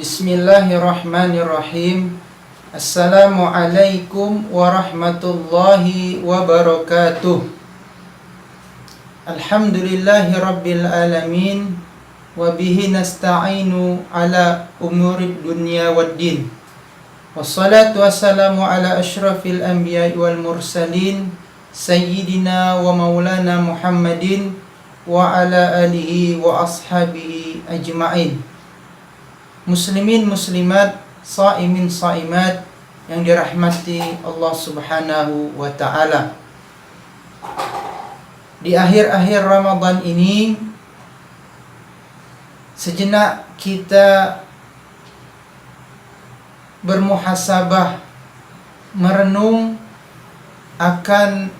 Bismillahirrahmanirrahim. Assalamualaikum warahmatullahi wabarakatuh. Alhamdulillahi rabbil alamin. Wabihi nasta'inu ala umurid dunya waddin. Wassalatu wassalamu ala ashrafil anbiya wal mursalin, Sayyidina wa maulana Muhammadin wa ala alihi wa ashabihi ajma'in. Muslimin muslimat, saimin saimat yang dirahmati Allah Subhanahu wa ta'ala. Di akhir-akhir Ramadan ini, sejenak kita bermuhasabah, merenung akan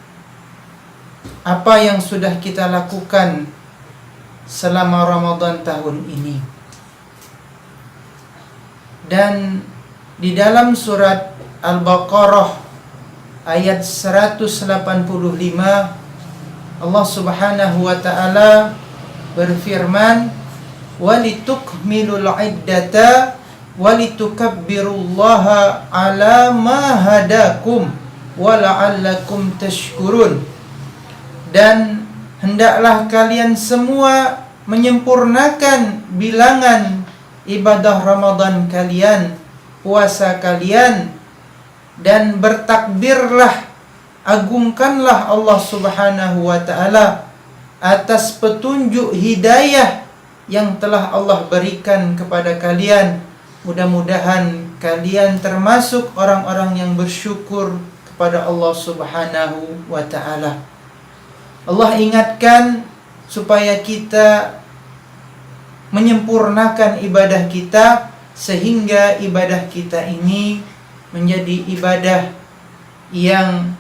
apa yang sudah kita lakukan selama Ramadan tahun ini. Dan di dalam surat Al-Baqarah ayat 185, Allah Subhanahu wa ta'ala berfirman, walitukmilul iddata walitukabbirullaha ala ma hadakum wa la'allakum tashkurun. Dan hendaklah kalian semua menyempurnakan bilangan ibadah Ramadan kalian, puasa kalian, dan bertakbirlah, agungkanlah Allah Subhanahu wa ta'ala atas petunjuk hidayah yang telah Allah berikan kepada kalian. Mudah-mudahan kalian termasuk orang-orang yang bersyukur kepada Allah Subhanahu wa ta'ala. Allah ingatkan supaya kita menyempurnakan ibadah kita, sehingga ibadah kita ini menjadi ibadah yang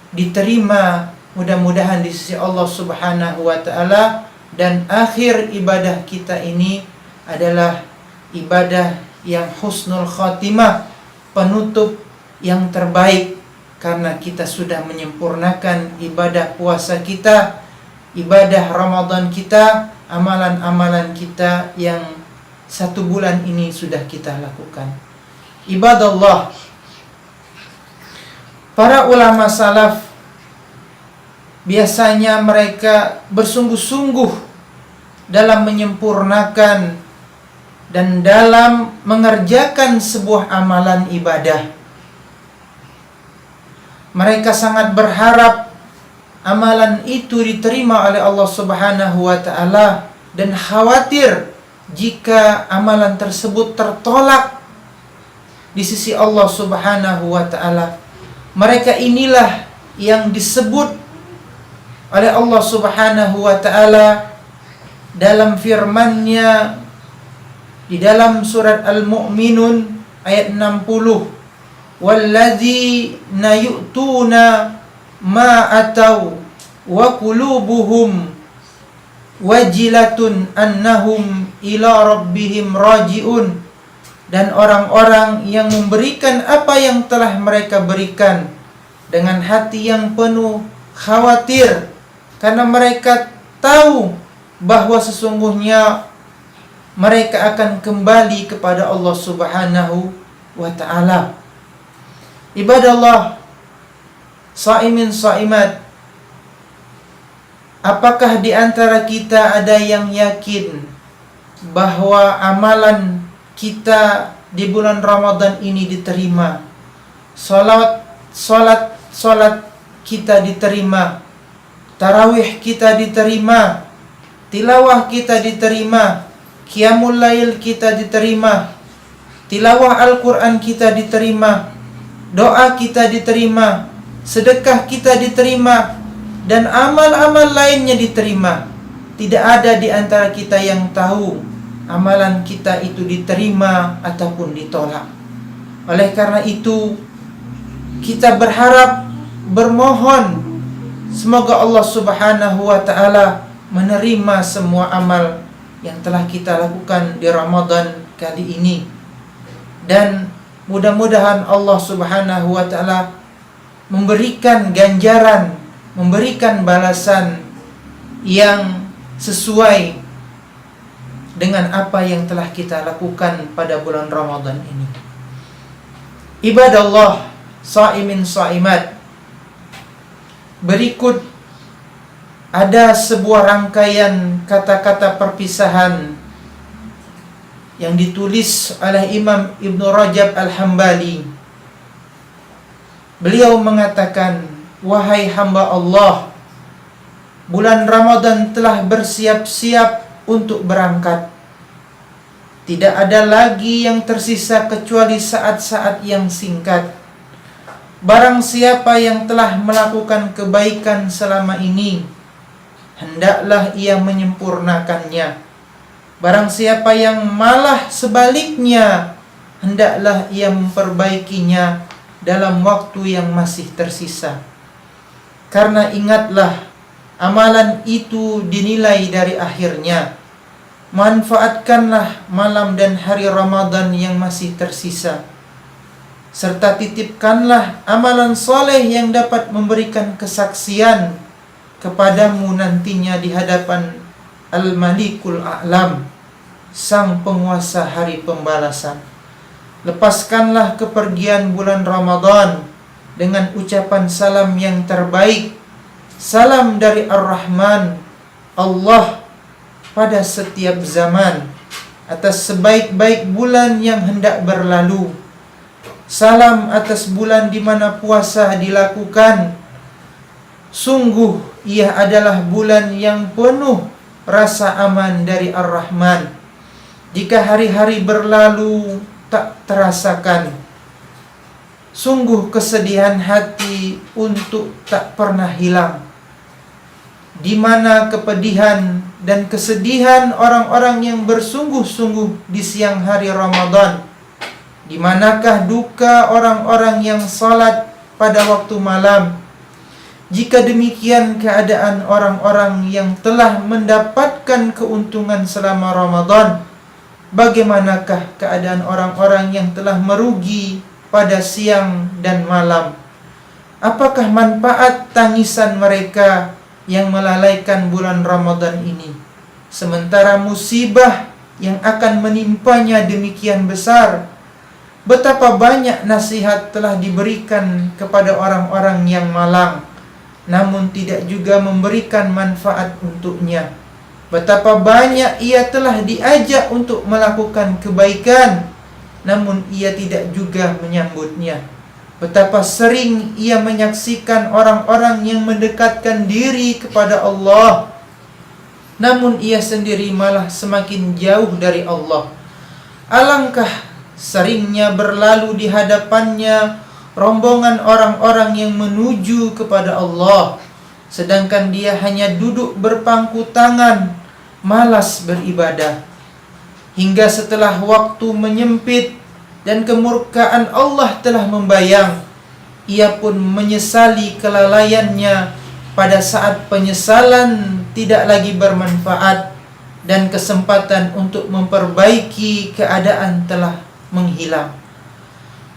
diterima mudah-mudahan di sisi Allah Subhanahu wa ta'ala. Dan akhir ibadah kita ini adalah ibadah yang husnul khatimah, penutup yang terbaik, karena kita sudah menyempurnakan ibadah puasa kita, ibadah Ramadan kita, amalan-amalan kita yang 1 bulan ini sudah kita lakukan. Ibadallah, para ulama salaf biasanya mereka bersungguh-sungguh dalam menyempurnakan dan dalam mengerjakan sebuah amalan ibadah. Mereka sangat berharap amalan itu diterima oleh Allah Subhanahu wa ta'ala, dan khawatir jika amalan tersebut tertolak di sisi Allah Subhanahu wa ta'ala. Mereka inilah yang disebut oleh Allah Subhanahu wa ta'ala dalam firman-Nya di dalam surat Al-Mu'minun ayat 60, walladzina yu'tuna ma atau wa qulubuhum wajilatun annahum ila rabbihim raji'un. Dan orang-orang yang memberikan apa yang telah mereka berikan dengan hati yang penuh khawatir, karena mereka tahu bahwa sesungguhnya mereka akan kembali kepada Allah Subhanahu wa ta'ala. Ibadallah, saimin saimat, apakah di antara kita ada yang yakin bahwa amalan kita di bulan Ramadan ini diterima? Salat kita diterima, tarawih kita diterima, tilawah kita diterima, qiyamul lail kita diterima, tilawah Al-Quran kita diterima, doa kita diterima, sedekah kita diterima, dan amal-amal lainnya diterima. Tidak ada di antara kita yang tahu amalan kita itu diterima ataupun ditolak. Oleh karena itu, kita berharap, bermohon, semoga Allah Subhanahu wa ta'ala menerima semua amal yang telah kita lakukan di Ramadan kali ini. Dan mudah-mudahan Allah Subhanahu wa ta'ala memberikan ganjaran, memberikan balasan yang sesuai dengan apa yang telah kita lakukan pada bulan Ramadan ini. Ibadallah, shaimin shaimat. Berikut ada sebuah rangkaian kata-kata perpisahan yang ditulis oleh Imam Ibn Rajab Al-Hambali. Beliau mengatakan, wahai hamba Allah, bulan Ramadan telah bersiap-siap untuk berangkat. Tidak ada lagi yang tersisa kecuali saat-saat yang singkat. Barang siapa yang telah melakukan kebaikan selama ini, hendaklah ia menyempurnakannya. Barang siapa yang malah sebaliknya, hendaklah ia memperbaikinya dalam waktu yang masih tersisa. Karena ingatlah, amalan itu dinilai dari akhirnya. Manfaatkanlah malam dan hari Ramadan yang masih tersisa, serta titipkanlah amalan soleh yang dapat memberikan kesaksian kepadamu nantinya di hadapan Al-Malikul A'lam, Sang Penguasa Hari Pembalasan. Lepaskanlah kepergian bulan Ramadan dengan ucapan salam yang terbaik. Salam dari Ar-Rahman, Allah, pada setiap zaman, atas sebaik-baik bulan yang hendak berlalu. Salam atas bulan di mana puasa dilakukan. Sungguh ia adalah bulan yang penuh rasa aman dari Ar-Rahman. Jika hari-hari berlalu tak terasakan, sungguh kesedihan hati untuk tak pernah hilang. Di mana kepedihan dan kesedihan orang-orang yang bersungguh-sungguh di siang hari Ramadan? Di manakah duka orang-orang yang salat pada waktu malam? Jika demikian keadaan orang-orang yang telah mendapatkan keuntungan selama Ramadan, bagaimanakah keadaan orang-orang yang telah merugi pada siang dan malam? Apakah manfaat tangisan mereka yang melalaikan bulan Ramadan ini, sementara musibah yang akan menimpanya demikian besar? Betapa banyak nasihat telah diberikan kepada orang-orang yang malang, namun tidak juga memberikan manfaat untuknya. Betapa banyak ia telah diajak untuk melakukan kebaikan, namun ia tidak juga menyambutnya. Betapa sering ia menyaksikan orang-orang yang mendekatkan diri kepada Allah, namun ia sendiri malah semakin jauh dari Allah. Alangkah seringnya berlalu di hadapannya rombongan orang-orang yang menuju kepada Allah, sedangkan dia hanya duduk berpangku tangan, malas beribadah. Hingga setelah waktu menyempit dan kemurkaan Allah telah membayang, ia pun menyesali kelalaiannya pada saat penyesalan tidak lagi bermanfaat dan kesempatan untuk memperbaiki keadaan telah menghilang.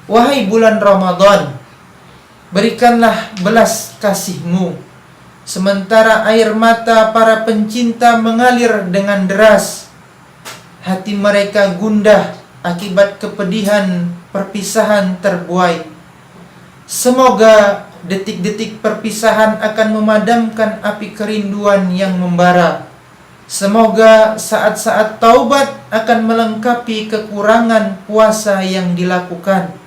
Wahai bulan Ramadan, berikanlah belas kasih-Mu, sementara air mata para pencinta mengalir dengan deras. Hati mereka gundah akibat kepedihan perpisahan terbuai. Semoga detik-detik perpisahan akan memadamkan api kerinduan yang membara. Semoga saat-saat taubat akan melengkapi kekurangan puasa yang dilakukan.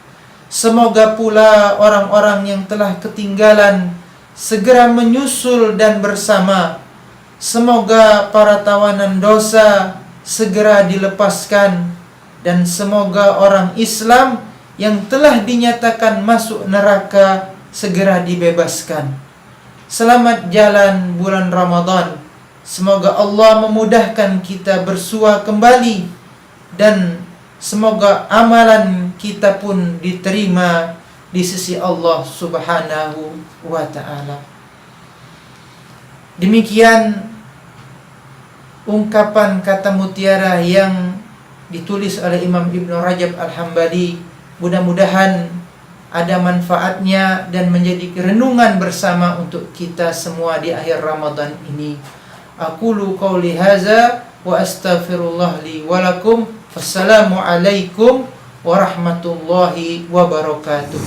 Semoga pula orang-orang yang telah ketinggalan segera menyusul dan bersama. Semoga para tawanan dosa segera dilepaskan, dan semoga orang Islam yang telah dinyatakan masuk neraka segera dibebaskan. Selamat jalan bulan Ramadan. Semoga Allah memudahkan kita bersua kembali, dan semoga amalan kita pun diterima di sisi Allah Subhanahu wa ta'ala. Demikian ungkapan kata mutiara yang ditulis oleh Imam Ibn Rajab Al-Hambali. Mudah-mudahan ada manfaatnya dan menjadi renungan bersama untuk kita semua di akhir Ramadan ini. Aqulu qawli hadza wa astaghfirullah li wa lakum. Wassalamu alaikum warahmatullahi wabarakatuh.